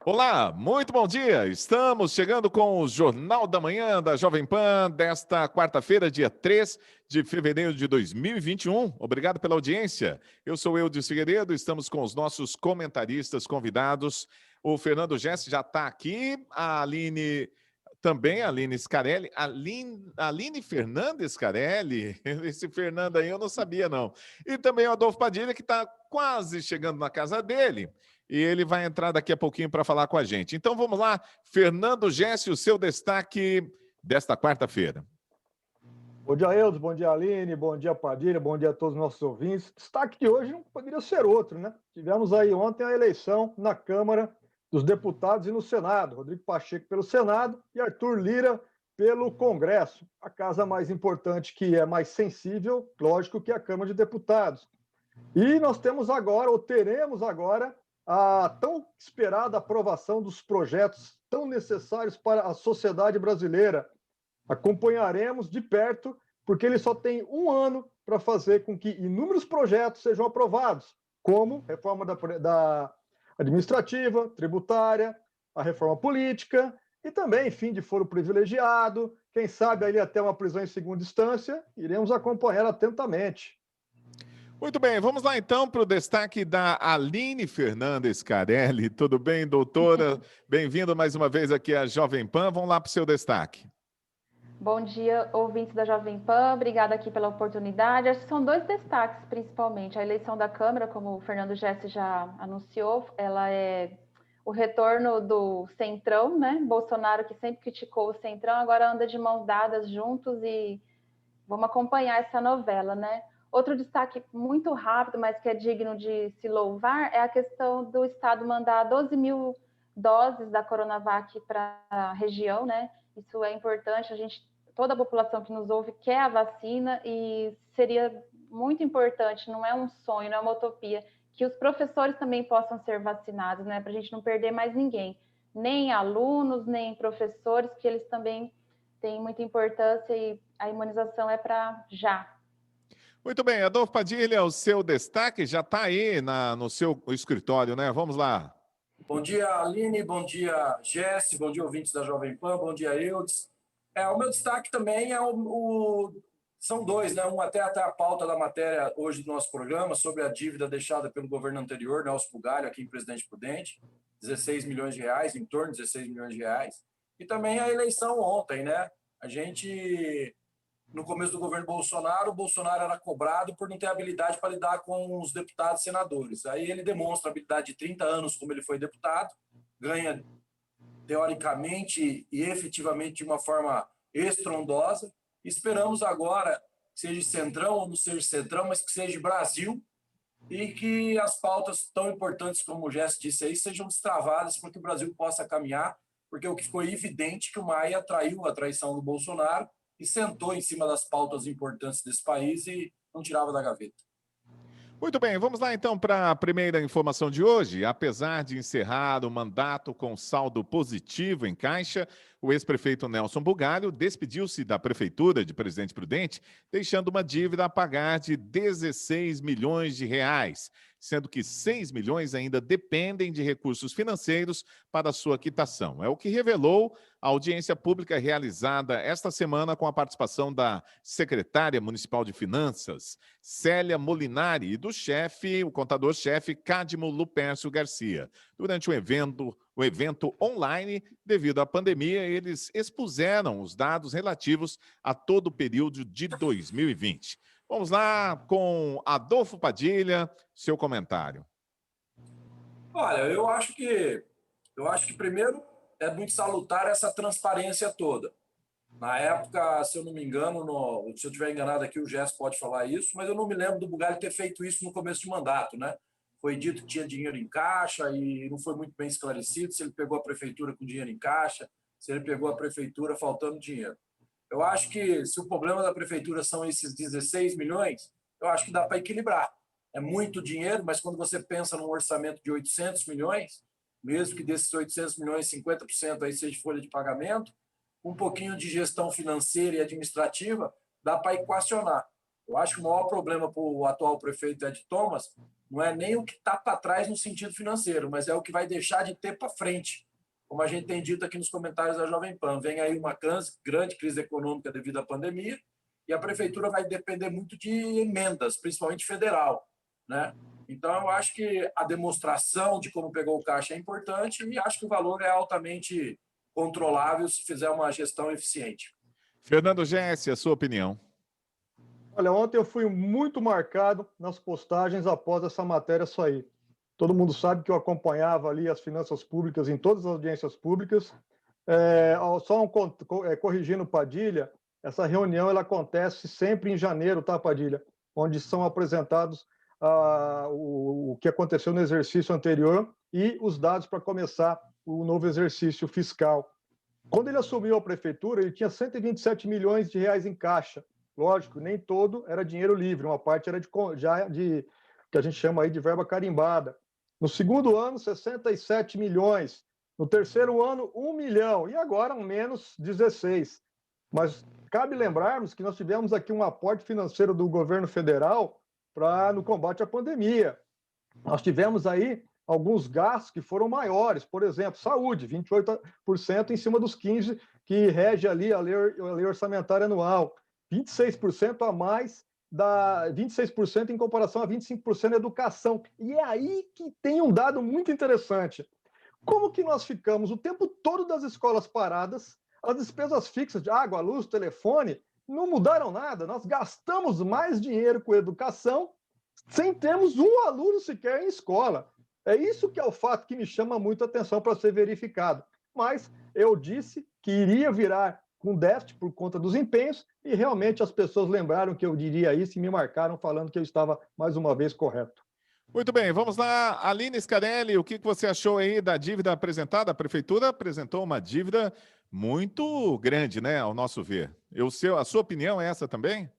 Olá, muito bom dia. Estamos chegando com o Jornal da Manhã da Jovem Pan desta quarta-feira, dia 3 de fevereiro de 2021. Obrigado pela audiência. Eu sou Eudes Figueiredo, estamos com os nossos comentaristas convidados. O Fernando Gessi já está aqui, a Aline também, a Aline Scarelli. Aline Fernandes Scarelli? Esse Fernando aí eu não sabia, não. E também o Adolfo Padilha, que está quase chegando na casa dele. E ele vai entrar daqui a pouquinho para falar com a gente. Então vamos lá, Fernando Gessi, o seu destaque desta quarta-feira. Bom dia, Eudes, bom dia, Aline, bom dia, Padilha, bom dia a todos os nossos ouvintes. Destaque de hoje não poderia ser outro, né? Tivemos aí ontem a eleição na Câmara dos Deputados e no Senado. Rodrigo Pacheco pelo Senado e Arthur Lira pelo Congresso. A casa mais importante, que é mais sensível, lógico, que é a Câmara de Deputados. E nós temos agora, ou teremos agora, a tão esperada aprovação dos projetos tão necessários para a sociedade brasileira. Acompanharemos de perto, porque ele só tem um ano para fazer com que inúmeros projetos sejam aprovados, como reforma da administrativa, tributária, a reforma política e também fim de foro privilegiado, quem sabe ali até uma prisão em segunda instância. Iremos acompanhar atentamente. Muito bem, vamos lá então para o destaque da Aline Fernandes Scarelli. Tudo bem, doutora? Bem-vindo mais uma vez aqui à Jovem Pan. Vamos lá para o seu destaque. Bom dia, ouvintes da Jovem Pan. Obrigada aqui pela oportunidade. Acho que são dois destaques, principalmente. A eleição da Câmara, como o Fernando Gessi já anunciou, ela é o retorno do Centrão, né? Bolsonaro, que sempre criticou o Centrão, agora anda de mãos dadas juntos e vamos acompanhar essa novela, né? Outro destaque muito rápido, mas que é digno de se louvar, é a questão do Estado mandar 12 mil doses da Coronavac para a região, né? Isso é importante, toda a população que nos ouve quer a vacina e seria muito importante, não é um sonho, não é uma utopia, que os professores também possam ser vacinados, né? Para a gente não perder mais ninguém, nem alunos, nem professores, que eles também têm muita importância e a imunização é para já. Muito bem, Adolfo Padilha, o seu destaque já está aí no seu escritório, né? Vamos lá. Bom dia, Aline, bom dia, Gessi, bom dia, ouvintes da Jovem Pan, bom dia, Eudes. O meu destaque também é são dois, né? Um até a pauta da matéria hoje do nosso programa sobre a dívida deixada pelo governo anterior, Nelson Bugalho, aqui em Presidente Prudente, 16 milhões de reais, em torno de 16 milhões de reais. E também a eleição ontem, né? A gente, no começo do governo Bolsonaro, o Bolsonaro era cobrado por não ter habilidade para lidar com os deputados e senadores. Aí ele demonstra a habilidade de 30 anos como ele foi deputado, ganha teoricamente e efetivamente de uma forma estrondosa. Esperamos agora que seja Centrão ou não seja Centrão, mas que seja Brasil e que as pautas tão importantes como o Gessi disse aí sejam destravadas para que o Brasil possa caminhar, porque o que ficou evidente é que o Maia traiu a traição do Bolsonaro e sentou em cima das pautas importantes desse país e não tirava da gaveta. Muito bem, vamos lá então para a primeira informação de hoje. Apesar de encerrar o mandato com saldo positivo em caixa, o ex-prefeito Nelson Bugalho despediu-se da prefeitura de Presidente Prudente, deixando uma dívida a pagar de 16 milhões de reais, sendo que 6 milhões ainda dependem de recursos financeiros para sua quitação. É o que revelou a audiência pública realizada esta semana com a participação da secretária municipal de Finanças, Célia Molinari, e do o contador-chefe Cadmo Lupércio Garcia. Durante o evento online, devido à pandemia, eles expuseram os dados relativos a todo o período de 2020. Vamos lá com Adolfo Padilha, seu comentário. Olha, eu acho que primeiro é muito salutar essa transparência toda. Na época, se eu não me engano, se eu estiver enganado aqui, o Gessi pode falar isso, mas eu não me lembro do Bugalho ter feito isso no começo de mandato, né? Foi dito que tinha dinheiro em caixa e não foi muito bem esclarecido se ele pegou a prefeitura com dinheiro em caixa, se ele pegou a prefeitura faltando dinheiro. Eu acho que se o problema da prefeitura são esses 16 milhões, eu acho que dá para equilibrar. É muito dinheiro, mas quando você pensa num orçamento de 800 milhões, mesmo que desses 800 milhões, 50% aí seja folha de pagamento, um pouquinho de gestão financeira e administrativa, dá para equacionar. Eu acho que o maior problema para o atual prefeito Ed Thomas não é nem o que está para trás no sentido financeiro, mas é o que vai deixar de ter para frente. Como a gente tem dito aqui nos comentários da Jovem Pan, vem aí uma grande crise econômica devido à pandemia e a prefeitura vai depender muito de emendas, principalmente federal, né? Então, eu acho que a demonstração de como pegou o caixa é importante e acho que o valor é altamente controlável se fizer uma gestão eficiente. Fernando Gessi, a sua opinião. Olha, ontem eu fui muito marcado nas postagens após essa matéria sair. Todo mundo sabe que eu acompanhava ali as finanças públicas em todas as audiências públicas. Corrigindo Padilha, essa reunião ela acontece sempre em janeiro, tá, Padilha? Onde são apresentados o que aconteceu no exercício anterior e os dados para começar o novo exercício fiscal. Quando ele assumiu a prefeitura, ele tinha 127 milhões de reais em caixa. Lógico, nem todo era dinheiro livre, uma parte era de que a gente chama aí de verba carimbada. No segundo ano, 67 milhões. No terceiro ano, 1 milhão. E agora, menos 16. Mas cabe lembrarmos que nós tivemos aqui um aporte financeiro do governo federal no combate à pandemia. Nós tivemos aí alguns gastos que foram maiores, por exemplo, saúde, 28% em cima dos 15% que rege ali a lei orçamentária anual. 26% a mais, 26% em comparação a 25% na educação. E é aí que tem um dado muito interessante. Como que nós ficamos o tempo todo das escolas paradas, as despesas fixas de água, luz, telefone, não mudaram nada. Nós gastamos mais dinheiro com educação sem termos um aluno sequer em escola. É isso que é o fato que me chama muito a atenção para ser verificado. Mas eu disse que iria virar com déficit por conta dos empenhos, e realmente as pessoas lembraram que eu diria isso e me marcaram falando que eu estava, mais uma vez, correto. Muito bem, vamos lá. Aline Scarelli, o que você achou aí da dívida apresentada? A prefeitura apresentou uma dívida muito grande, né, ao nosso ver. A sua opinião é essa também?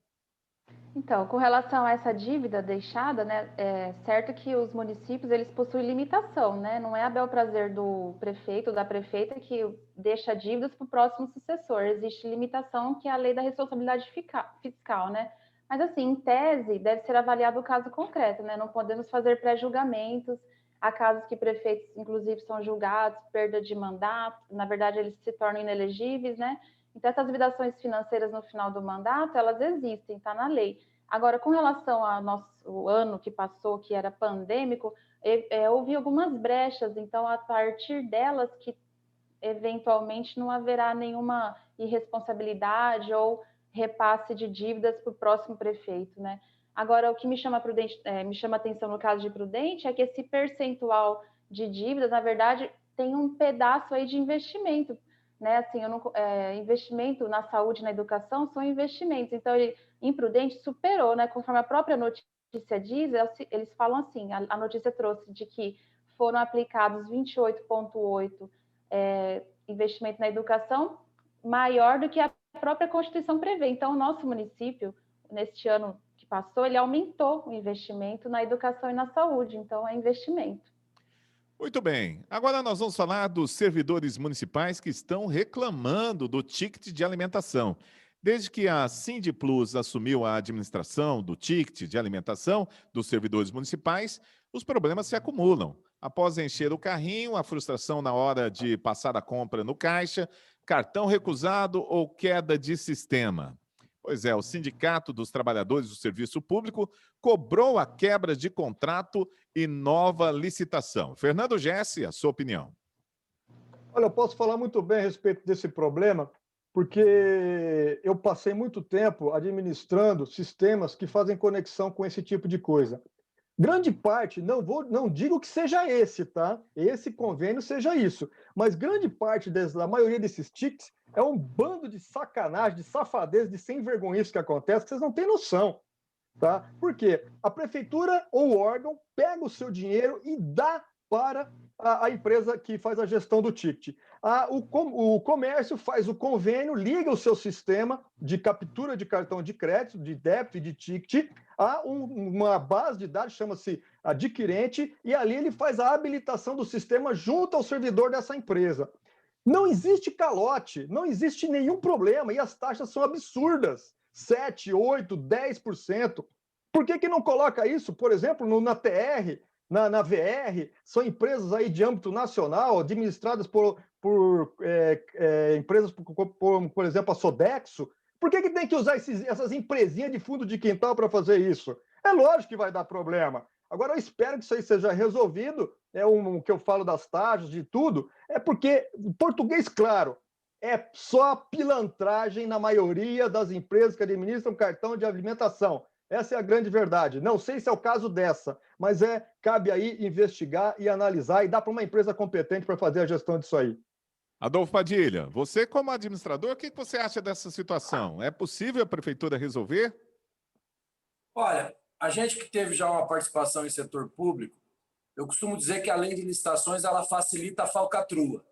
Então, com relação a essa dívida deixada, né, é certo que os municípios eles possuem limitação, né? Não é a bel prazer do prefeito ou da prefeita que deixa dívidas para o próximo sucessor. Existe limitação que é a lei da responsabilidade fiscal, né? Mas assim, em tese, deve ser avaliado o caso concreto, né? Não podemos fazer pré-julgamentos. Há casos que prefeitos, inclusive, são julgados, perda de mandato, na verdade, eles se tornam inelegíveis, né? Então, essas limitações financeiras no final do mandato, elas existem, está na lei. Agora, com relação ao nosso ano que passou, que era pandêmico, houve algumas brechas, então, a partir delas que, eventualmente, não haverá nenhuma irresponsabilidade ou repasse de dívidas para o próximo prefeito, né? Agora, o que me chama atenção no caso de Prudente é que esse percentual de dívidas, na verdade, tem um pedaço aí de investimento, né? Assim, investimento na saúde e na educação são investimentos. Então, ele, imprudente, superou, né? Conforme a própria notícia diz, eles falam assim, a notícia trouxe de que foram aplicados 28,8 investimento na educação, maior do que a própria Constituição prevê. Então, o nosso município, neste ano que passou, ele aumentou o investimento na educação e na saúde. Então, é investimento. Muito bem. Agora nós vamos falar dos servidores municipais que estão reclamando do ticket de alimentação. Desde que a Sindplus assumiu a administração do ticket de alimentação dos servidores municipais, os problemas se acumulam. Após encher o carrinho, a frustração na hora de passar a compra no caixa, cartão recusado ou queda de sistema. Pois é, o Sindicato dos Trabalhadores do Serviço Público cobrou a quebra de contrato e nova licitação. Fernando Gessi, a sua opinião. Olha, eu posso falar muito bem a respeito desse problema, porque eu passei muito tempo administrando sistemas que fazem conexão com esse tipo de coisa. Grande parte, não digo que seja esse, tá? Esse convênio seja isso, mas grande parte da maioria desses tickets é um bando de sacanagem, de safadeza, de sem vergonhice que acontece, que vocês não têm noção, tá? Por quê? A prefeitura ou o órgão pega o seu dinheiro e dá para a empresa que faz a gestão do ticket. O comércio faz o convênio, liga o seu sistema de captura de cartão de crédito, de débito e de ticket, a uma base de dados, chama-se adquirente, e ali ele faz a habilitação do sistema junto ao servidor dessa empresa. Não existe calote, não existe nenhum problema, e as taxas são absurdas, 7%, 8%, 10%. Por que não coloca isso, por exemplo, na TR, na VR? São empresas aí de âmbito nacional, administradas por empresas, por exemplo, a Sodexo. Por que tem que usar essas empresinhas de fundo de quintal para fazer isso? É lógico que vai dar problema. Agora, eu espero que isso aí seja resolvido. O que eu falo das taxas, de tudo, é porque, em português claro, é só pilantragem na maioria das empresas que administram cartão de alimentação. Essa é a grande verdade. Não sei se é o caso dessa, mas cabe aí investigar e analisar e dar para uma empresa competente para fazer a gestão disso aí. Adolfo Padilha, você como administrador, o que você acha dessa situação? É possível a prefeitura resolver? Olha, a gente que teve já uma participação em setor público, eu costumo dizer que a lei de licitações ela facilita a falcatrua.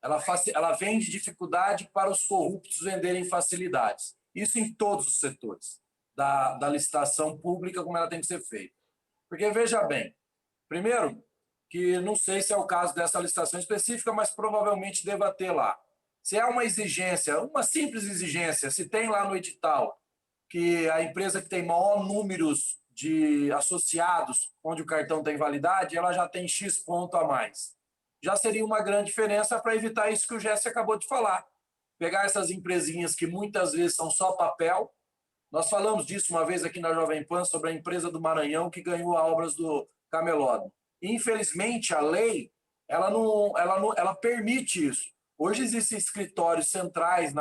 Ela vende dificuldade para os corruptos venderem facilidades. Isso em todos os setores da licitação pública, como ela tem que ser feita. Porque, veja bem, primeiro, que não sei se é o caso dessa licitação específica, mas provavelmente deva ter lá. Se é uma exigência, uma simples exigência, se tem lá no edital que a empresa que tem maior números de associados, onde o cartão tem validade, ela já tem X ponto a mais. Já seria uma grande diferença para evitar isso que o Jesse acabou de falar. Pegar essas empresinhas que muitas vezes são só papel. Nós falamos disso uma vez aqui na Jovem Pan sobre a empresa do Maranhão que ganhou as obras do Camelódromo. Infelizmente, a lei ela permite isso. Hoje existem escritórios centrais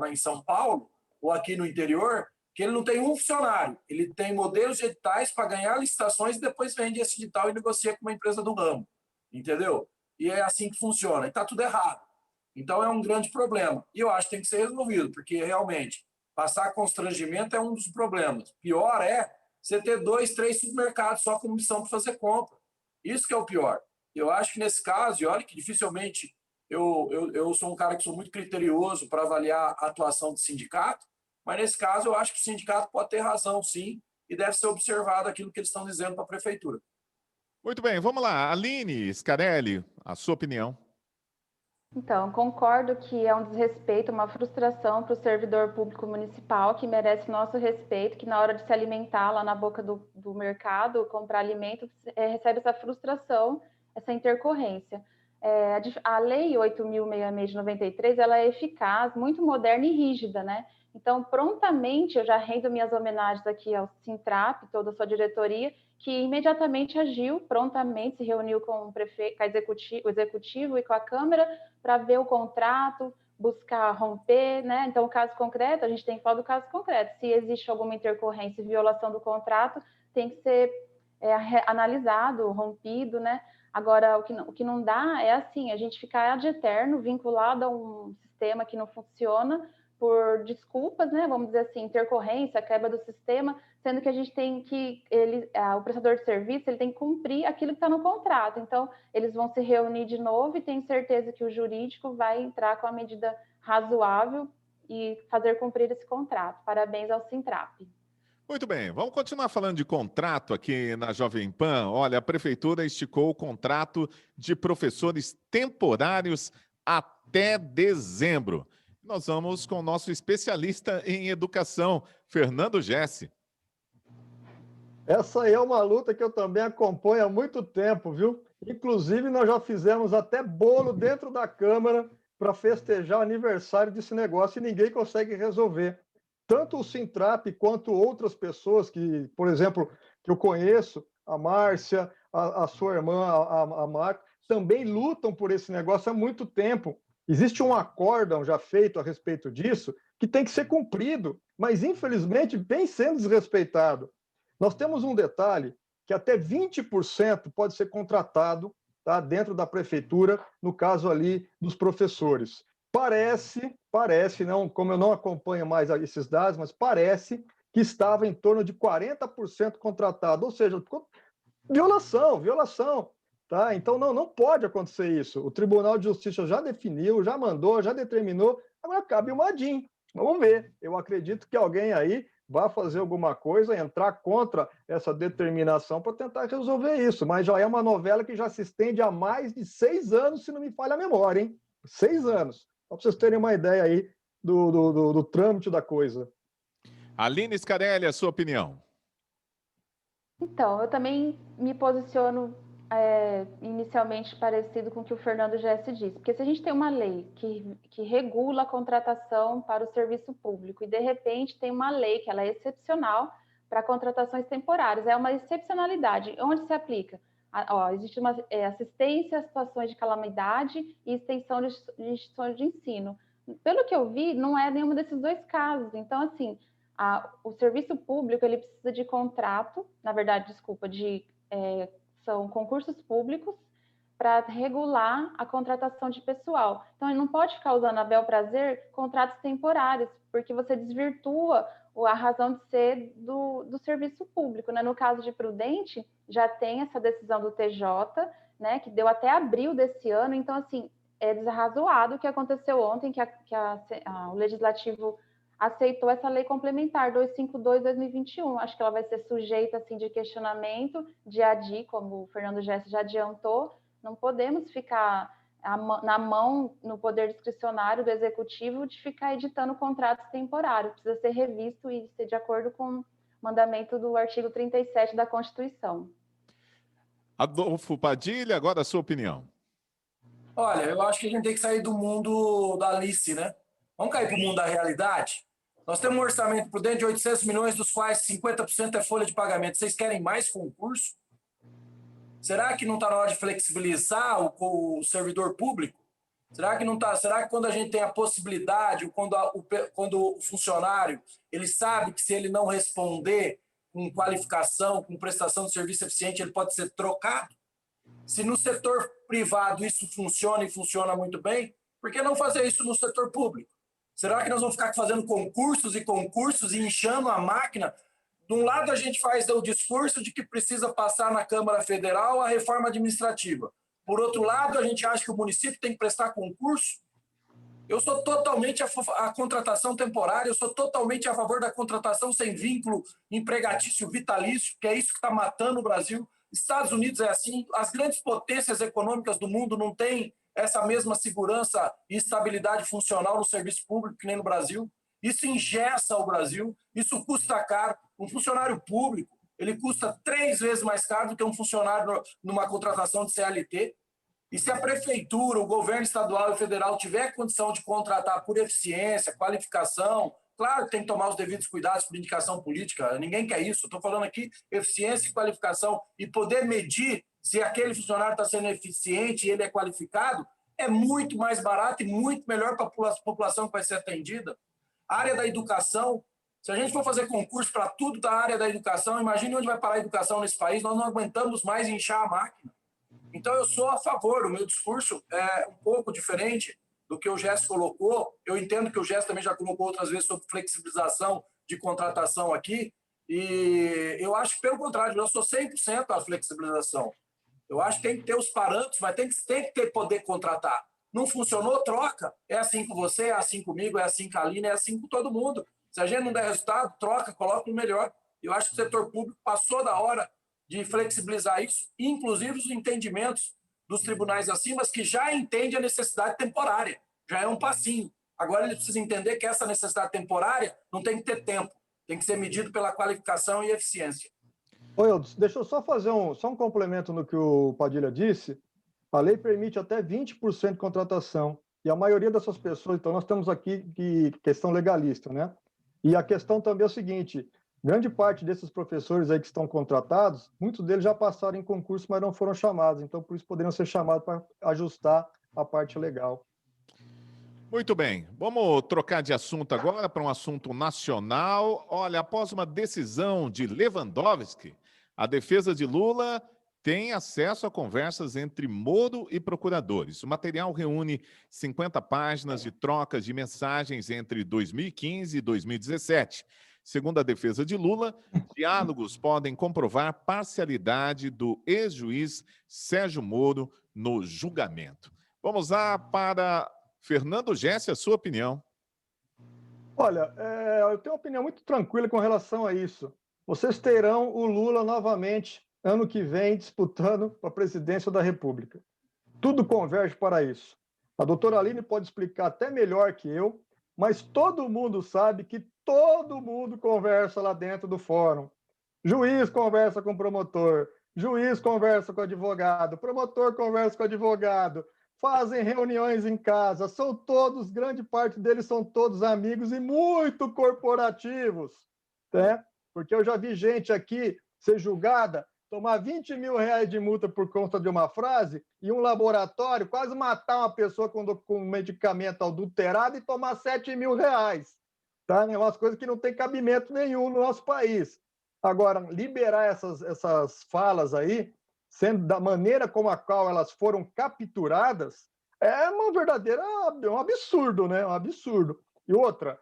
em São Paulo ou aqui no interior que ele não tem um funcionário. Ele tem modelos de editais para ganhar licitações e depois vende esse edital e negocia com uma empresa do ramo. Entendeu? E é assim que funciona. E está tudo errado. Então é um grande problema. E eu acho que tem que ser resolvido, porque realmente passar constrangimento é um dos problemas. Pior é você ter 2, 3 supermercados só com missão para fazer compra. Isso que é o pior. Eu acho que nesse caso, e olha que dificilmente eu sou um cara que sou muito criterioso para avaliar a atuação do sindicato, mas nesse caso eu acho que o sindicato pode ter razão, sim, e deve ser observado aquilo que eles estão dizendo para a prefeitura. Muito bem, vamos lá. Aline Scarelli, a sua opinião. Então, concordo que é um desrespeito, uma frustração para o servidor público municipal, que merece nosso respeito, que na hora de se alimentar lá na boca do mercado, comprar alimento, recebe essa frustração, essa intercorrência. A Lei 8.066 de 93, ela é eficaz, muito moderna e rígida, né? Então, prontamente, eu já rendo minhas homenagens aqui ao Sintrap, toda a sua diretoria, que imediatamente agiu, prontamente se reuniu com o prefeito, com o executivo e com a Câmara para ver o contrato, buscar romper, né? Então, o caso concreto, a gente tem que falar do caso concreto. Se existe alguma intercorrência e violação do contrato, tem que ser analisado, rompido, né? Agora, o que não dá é assim, a gente ficar ad eterno vinculado a um sistema que não funciona por desculpas, né? Vamos dizer assim, intercorrência, quebra do sistema, sendo que a gente tem que, o prestador de serviço, ele tem que cumprir aquilo que está no contrato. Então, eles vão se reunir de novo e tenho certeza que o jurídico vai entrar com a medida razoável e fazer cumprir esse contrato. Parabéns ao Sintrap. Muito bem, vamos continuar falando de contrato aqui na Jovem Pan. Olha, a prefeitura esticou o contrato de professores temporários até dezembro. Nós vamos com o nosso especialista em educação, Fernando Jesse. Essa aí é uma luta que eu também acompanho há muito tempo, viu? Inclusive, nós já fizemos até bolo dentro da Câmara para festejar o aniversário desse negócio e ninguém consegue resolver. Tanto o Sintrap quanto outras pessoas que, por exemplo, que eu conheço, a Márcia, a sua irmã, a Marta, também lutam por esse negócio há muito tempo. Existe um acórdão já feito a respeito disso que tem que ser cumprido, mas infelizmente vem sendo desrespeitado. Nós temos um detalhe que até 20% pode ser contratado, tá, dentro da prefeitura, no caso ali dos professores. Parece, não, como eu não acompanho mais esses dados, mas parece que estava em torno de 40% contratado, ou seja, violação, tá? Então não pode acontecer isso. O Tribunal de Justiça já definiu, já mandou, já determinou, agora cabe o Madin. Vamos ver. Eu acredito que alguém aí vai fazer alguma coisa, entrar contra essa determinação para tentar resolver isso, mas já é uma novela que já se estende há mais de 6 anos, se não me falha a memória, hein? 6 anos. Só para vocês terem uma ideia aí do trâmite da coisa. Aline Scarelli, a sua opinião. Então, eu também me posiciono inicialmente parecido com o que o Fernando Jesse disse, porque se a gente tem uma lei que regula a contratação para o serviço público e, de repente, tem uma lei que ela é excepcional para contratações temporárias, é uma excepcionalidade. Onde se aplica? Existe uma assistência a situações de calamidade e extensão de instituições de ensino. Pelo que eu vi, não é nenhum desses dois casos. Então, assim, o serviço público ele precisa de contrato, na verdade, desculpa, são concursos públicos para regular a contratação de pessoal. Então, ele não pode ficar usando a bel prazer contratos temporários, porque você desvirtua a razão de ser do serviço público. Né? No caso de Prudente, já tem essa decisão do TJ, né, que deu até abril desse ano. Então, assim, é desarrazoado o que aconteceu ontem, que o Legislativo aceitou essa lei complementar 252/2021. Acho que ela vai ser sujeita assim de questionamento de ADI, como o Fernando Jesse já adiantou. Não podemos ficar na mão, no poder discricionário do executivo, de ficar editando contratos temporários. Precisa ser revisto e ser de acordo com o mandamento do artigo 37 da Constituição. Adolfo Padilha, agora a sua opinião. Olha, eu acho que a gente tem que sair do mundo da Alice, né? Vamos cair para o mundo da realidade? Nós temos um orçamento prudente de 800 milhões, dos quais 50% é folha de pagamento. Vocês querem mais concurso? Será que não está na hora de flexibilizar o servidor público? Será que não tá? Será que quando a gente tem a possibilidade, quando o funcionário ele sabe que se ele não responder com qualificação, com prestação de serviço eficiente, ele pode ser trocado? Se no setor privado isso funciona e funciona muito bem, por que não fazer isso no setor público? Será que nós vamos ficar fazendo concursos e concursos e inchando a máquina? De um lado, a gente faz o discurso de que precisa passar na Câmara Federal a reforma administrativa. Por outro lado, a gente acha que o município tem que prestar concurso. Eu sou totalmente a contratação temporária, eu sou totalmente a favor da contratação sem vínculo empregatício vitalício, que é isso que está matando o Brasil. Estados Unidos é assim, as grandes potências econômicas do mundo não têm essa mesma segurança e estabilidade funcional no serviço público que nem no Brasil. Isso engessa o Brasil, isso custa caro. Um funcionário público, ele custa 3 vezes mais caro do que um funcionário numa contratação de CLT. E se a prefeitura, o governo estadual e federal tiver condição de contratar por eficiência, qualificação, claro que tem que tomar os devidos cuidados por indicação política, ninguém quer isso. Estou falando aqui eficiência e qualificação e poder medir se aquele funcionário está sendo eficiente e ele é qualificado, é muito mais barato e muito melhor para a população que vai ser atendida. A área da educação, se a gente for fazer concurso para tudo da área da educação, imagine onde vai parar a educação nesse país, nós não aguentamos mais inchar a máquina. Então, eu sou a favor, o meu discurso é um pouco diferente do que o Jesse colocou. Eu entendo que o Jesse também já colocou outras vezes sobre flexibilização de contratação aqui, e eu acho que, pelo contrário, eu sou 100% a flexibilização. Eu acho que tem que ter os parâmetros, mas tem que ter poder contratar. Não funcionou, troca. É assim com você, é assim comigo, é assim com a Aline, é assim com todo mundo. Se a gente não der resultado, troca, coloca o melhor. Eu acho que o setor público passou da hora de flexibilizar isso, inclusive os entendimentos dos tribunais acima, que já entendem a necessidade temporária, já é um passinho. Agora ele precisa entender que essa necessidade temporária não tem que ter tempo, tem que ser medido pela qualificação e eficiência. Oi, Eudes, deixa eu só fazer só um complemento no que o Padilha disse. A lei permite até 20% de contratação, e a maioria dessas pessoas, então nós temos aqui questão legalista, né? E a questão também é o seguinte, grande parte desses professores aí que estão contratados, muitos deles já passaram em concurso, mas não foram chamados, então por isso poderiam ser chamados para ajustar a parte legal. Muito bem, vamos trocar de assunto agora para um assunto nacional. Olha, após uma decisão de Lewandowski, a defesa de Lula tem acesso a conversas entre Moro e procuradores. O material reúne 50 páginas de trocas de mensagens entre 2015 e 2017. Segundo a defesa de Lula, diálogos podem comprovar parcialidade do ex-juiz Sérgio Moro no julgamento. Vamos lá para Fernando Jesse, a sua opinião. Olha, eu tenho uma opinião muito tranquila com relação a isso. Vocês terão o Lula novamente, ano que vem, disputando a presidência da República. Tudo converge para isso. A doutora Aline pode explicar até melhor que eu, mas todo mundo sabe que todo mundo conversa lá dentro do fórum. Juiz conversa com promotor, juiz conversa com advogado, promotor conversa com advogado, fazem reuniões em casa, são todos, grande parte deles são todos amigos e muito corporativos, né? Porque eu já vi gente aqui ser julgada, tomar 20 mil reais de multa por conta de uma frase e um laboratório quase matar uma pessoa com um medicamento adulterado e tomar 7 mil reais. Tá? É umas coisas que não tem cabimento nenhum no nosso país. Agora, liberar essas falas aí, sendo da maneira como a qual elas foram capturadas, é uma verdadeira, um absurdo, né? Um absurdo. E outra,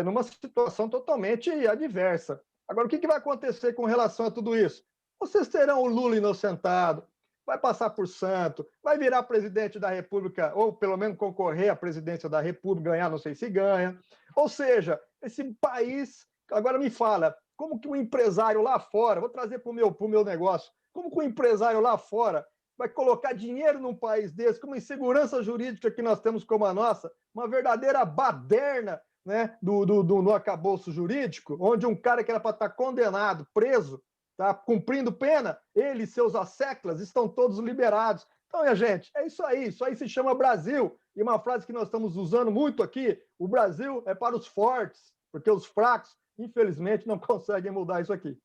numa situação totalmente adversa. Agora, o que vai acontecer com relação a tudo isso? Vocês terão o Lula inocentado, vai passar por santo, vai virar presidente da República, ou pelo menos concorrer à presidência da República, ganhar, não sei se ganha. Ou seja, esse país, agora me fala, como que um empresário lá fora, vou trazer para o meu negócio, como que um empresário lá fora vai colocar dinheiro num país desse, com uma insegurança jurídica que nós temos como a nossa, uma verdadeira baderna, né, do arcabouço jurídico, onde um cara que era para estar condenado, preso, tá cumprindo pena, ele e seus asseclas estão todos liberados. Então, minha gente, é isso aí se chama Brasil. E uma frase que nós estamos usando muito aqui, o Brasil é para os fortes, porque os fracos, infelizmente, não conseguem mudar isso aqui.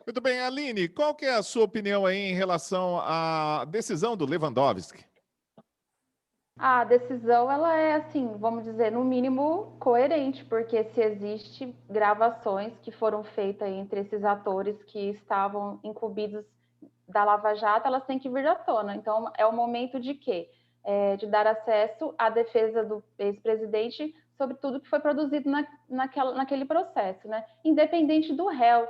Muito bem, Aline, qual que é a sua opinião aí em relação à decisão do Lewandowski? A decisão, ela é, assim, vamos dizer, no mínimo coerente, porque se existe gravações que foram feitas entre esses atores que estavam incumbidos da Lava Jato, elas têm que vir à tona. Então, é o momento de quê? De dar acesso à defesa do ex-presidente sobre tudo que foi produzido naquele processo, né? Independente do réu.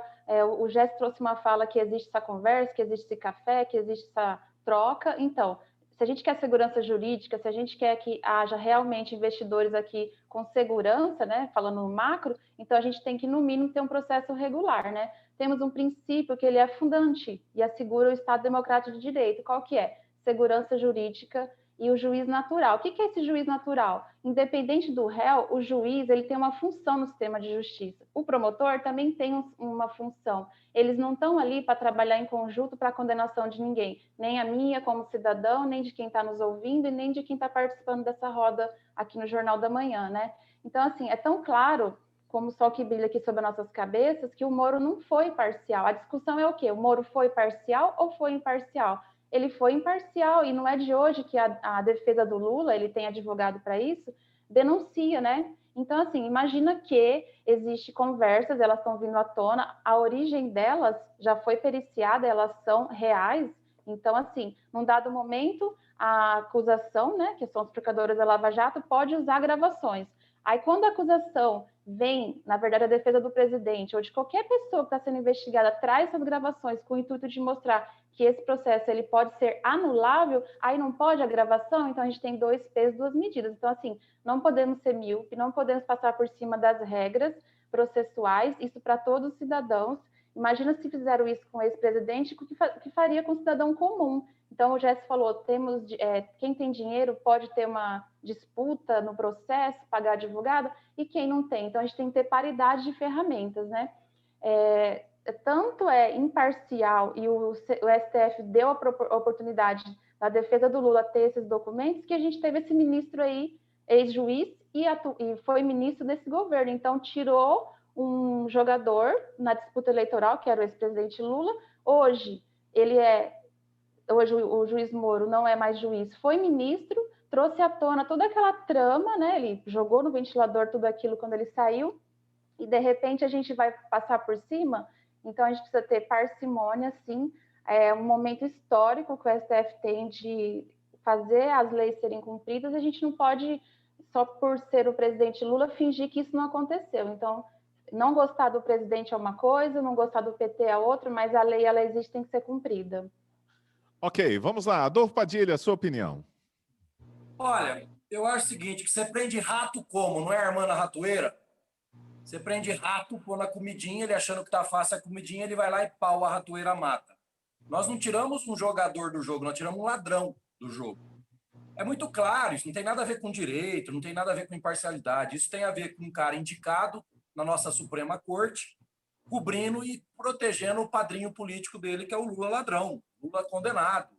O Jess trouxe uma fala que existe essa conversa, que existe esse café, que existe essa troca. Então, se a gente quer segurança jurídica, se a gente quer que haja realmente investidores aqui com segurança, né, falando no macro, então a gente tem que, no mínimo, ter um processo regular, né? Temos um princípio que ele é fundante e assegura o Estado Democrático de Direito. Qual que é? Segurança jurídica e o juiz natural. O que é esse juiz natural? Independente do réu, o juiz ele tem uma função no sistema de justiça. O promotor também tem uma função. Eles não estão ali para trabalhar em conjunto para a condenação de ninguém, nem a minha como cidadão, nem de quem está nos ouvindo e nem de quem está participando dessa roda aqui no Jornal da Manhã, né? Então, assim, é tão claro como o sol que brilha aqui sobre as nossas cabeças, que o Moro não foi parcial. A discussão é o quê? O Moro foi parcial ou foi imparcial? Ele foi imparcial, e não é de hoje que a defesa do Lula, ele tem advogado para isso, denuncia, né? Então, assim, imagina que existe conversas, elas estão vindo à tona, a origem delas já foi periciada, elas são reais. Então, assim, num dado momento, a acusação, né, que são os procuradores da Lava Jato, pode usar gravações. Aí, quando a acusação vem, na verdade, a defesa do presidente ou de qualquer pessoa que está sendo investigada, traz essas gravações com o intuito de mostrar que esse processo ele pode ser anulável, aí não pode a gravação, então a gente tem dois pesos, duas medidas. Então, assim, não podemos ser míope, não podemos passar por cima das regras processuais, isso para todos os cidadãos. Imagina se fizeram isso com o ex-presidente, o que faria com o cidadão comum? Então, o Jess falou, quem tem dinheiro pode ter uma disputa no processo, pagar advogado, e quem não tem. Então, a gente tem que ter paridade de ferramentas, né? Tanto é imparcial e o STF deu a oportunidade da defesa do Lula ter esses documentos, que a gente teve esse ministro aí, ex-juiz, e foi ministro desse governo. Então, tirou um jogador na disputa eleitoral, que era o ex-presidente Lula. Hoje o juiz Moro não é mais juiz, foi ministro, trouxe à tona toda aquela trama, né? Ele jogou no ventilador tudo aquilo quando ele saiu, e de repente a gente vai passar por cima. Então a gente precisa ter parcimônia, sim. É um momento histórico que o STF tem de fazer as leis serem cumpridas. A gente não pode, só por ser o presidente Lula, fingir que isso não aconteceu. Então, não gostar do presidente é uma coisa, não gostar do PT é outra, mas a lei, ela existe, tem que ser cumprida. Ok, vamos lá. Adolfo Padilha, sua opinião. Olha, eu acho o seguinte, que você prende rato como? Não é Armando a Ratoeira? Você prende rato, põe na comidinha, ele achando que tá fácil a comidinha, ele vai lá e pau, a ratoeira mata. Nós não tiramos um jogador do jogo, nós tiramos um ladrão do jogo. É muito claro, isso não tem nada a ver com direito, não tem nada a ver com imparcialidade. Isso tem a ver com um cara indicado na nossa Suprema Corte, cobrindo e protegendo o padrinho político dele, que é o Lula ladrão, Lula condenado,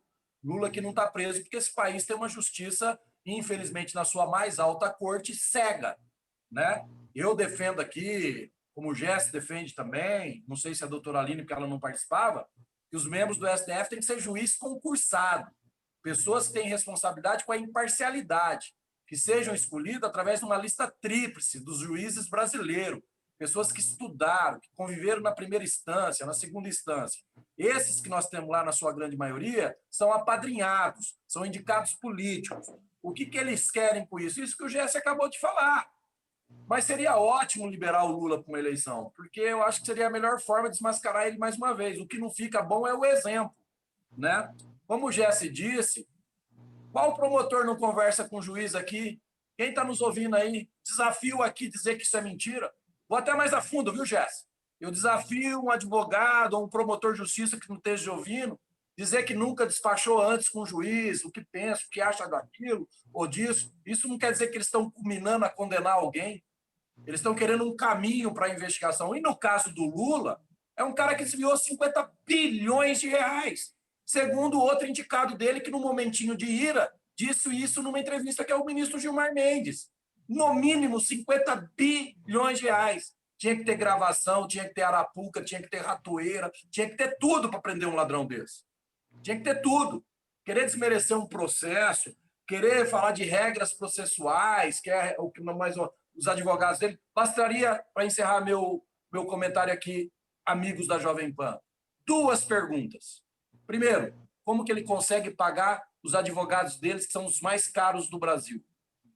Lula que não está preso porque esse país tem uma justiça, infelizmente, na sua mais alta corte, cega, né? Eu defendo aqui, como o Jess defende também, não sei se a doutora Aline, porque ela não participava, que os membros do STF têm que ser juiz concursado, pessoas que têm responsabilidade com a imparcialidade, que sejam escolhidas através de uma lista tríplice dos juízes brasileiros, pessoas que estudaram, que conviveram na primeira instância, na segunda instância. Esses que nós temos lá, na sua grande maioria, são apadrinhados, são indicados políticos. O que eles querem com isso? Isso que o Jesse acabou de falar. Mas seria ótimo liberar o Lula para uma eleição, porque eu acho que seria a melhor forma de desmascarar ele mais uma vez. O que não fica bom é o exemplo, né? Como o Jesse disse, qual promotor não conversa com o juiz aqui? Quem está nos ouvindo aí? Desafio aqui dizer que isso é mentira. Vou até mais a fundo, viu, Jesse? Eu desafio um advogado ou um promotor de justiça que não esteja ouvindo dizer que nunca despachou antes com o juiz, o que pensa, o que acha daquilo ou disso. Isso não quer dizer que eles estão culminando a condenar alguém. Eles estão querendo um caminho para a investigação. E no caso do Lula, é um cara que desviou 50 bilhões de reais, segundo outro indicado dele, que no momentinho de ira disse isso numa entrevista, que é o ministro Gilmar Mendes. No mínimo 50 bilhões de reais. Tinha que ter gravação, tinha que ter arapuca, tinha que ter ratoeira, tinha que ter tudo para prender um ladrão desse. Tinha que ter tudo. Querer desmerecer um processo, querer falar de regras processuais, que é o que mais os advogados dele. Bastaria, para encerrar meu comentário aqui, amigos da Jovem Pan, 2 perguntas. Primeiro, como que ele consegue pagar os advogados deles, que são os mais caros do Brasil?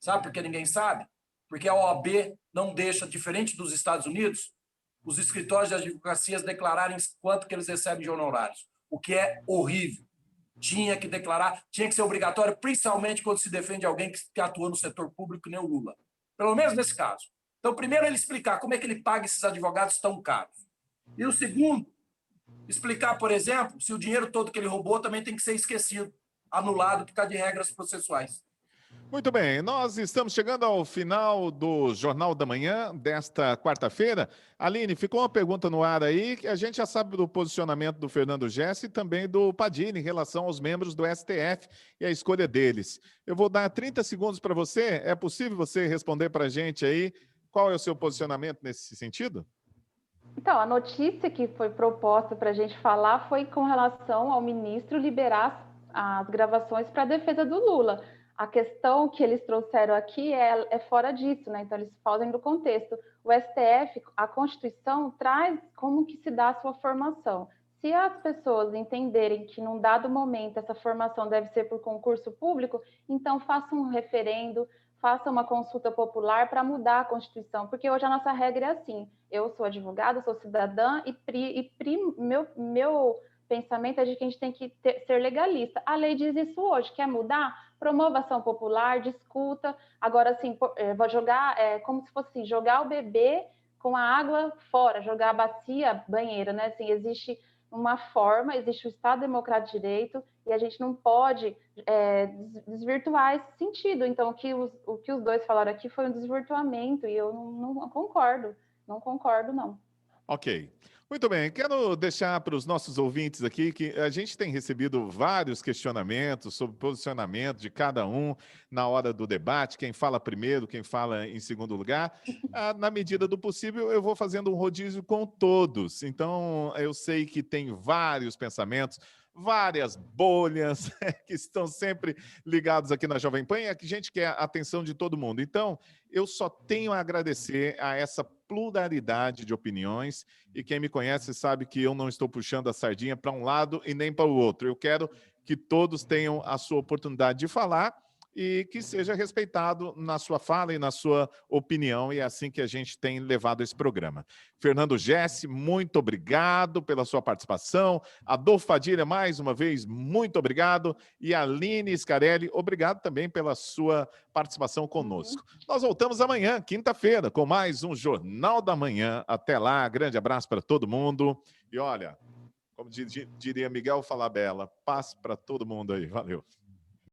Sabe por que ninguém sabe? Porque a OAB não deixa, diferente dos Estados Unidos, os escritórios de advocacias declararem quanto que eles recebem de honorários, o que é horrível. Tinha que declarar, tinha que ser obrigatório, principalmente quando se defende alguém que atua no setor público, que nem o Lula. Pelo menos nesse caso. Então, primeiro, ele explicar como é que ele paga esses advogados tão caros. E o segundo, explicar, por exemplo, se o dinheiro todo que ele roubou também tem que ser esquecido, anulado por causa de regras processuais. Muito bem, nós estamos chegando ao final do Jornal da Manhã desta quarta-feira. Aline, ficou uma pergunta no ar aí, que a gente já sabe do posicionamento do Fernando Jesse e também do Padilha em relação aos membros do STF e a escolha deles. Eu vou dar 30 segundos para você. É possível você responder para a gente aí qual é o seu posicionamento nesse sentido? Então, a notícia que foi proposta para a gente falar foi com relação ao ministro liberar as gravações para a defesa do Lula. A questão que eles trouxeram aqui é fora disso, né? Então, eles fazem do contexto. O STF, a Constituição, traz como que se dá a sua formação. Se as pessoas entenderem que, num dado momento, essa formação deve ser por concurso público, então façam um referendo, faça uma consulta popular para mudar a Constituição, porque hoje a nossa regra é assim: eu sou advogada, sou cidadã meu pensamento é de que a gente tem que ser legalista. A lei diz isso hoje. Quer mudar? Promova ação popular, discuta. Agora, assim, vou jogar como se fosse assim, jogar o bebê com a água fora, jogar a bacia, banheira, né? Assim, existe uma forma, existe o Estado Democrático de Direito e a gente não pode desvirtuar esse sentido. Então, o que os dois falaram aqui foi um desvirtuamento e eu não concordo. Não concordo, não. Ok. Muito bem, quero deixar para os nossos ouvintes aqui que a gente tem recebido vários questionamentos sobre o posicionamento de cada um na hora do debate, quem fala primeiro, quem fala em segundo lugar. Na medida do possível, eu vou fazendo um rodízio com todos. Então, eu sei que tem vários pensamentos, várias bolhas que estão sempre ligados aqui na Jovem Pan e a gente quer a atenção de todo mundo. Então, eu só tenho a agradecer a essa pluralidade de opiniões e quem me conhece sabe que eu não estou puxando a sardinha para um lado e nem para o outro. Eu quero que todos tenham a sua oportunidade de falar e que seja respeitado na sua fala e na sua opinião, e é assim que a gente tem levado esse programa. Fernando Jesse, muito obrigado pela sua participação. Adolfo Padilha, mais uma vez, muito obrigado. E Aline Scarelli, obrigado também pela sua participação conosco. Nós voltamos amanhã, quinta-feira, com mais um Jornal da Manhã. Até lá, grande abraço para todo mundo. E olha, como diria Miguel Falabella, paz para todo mundo aí. Valeu.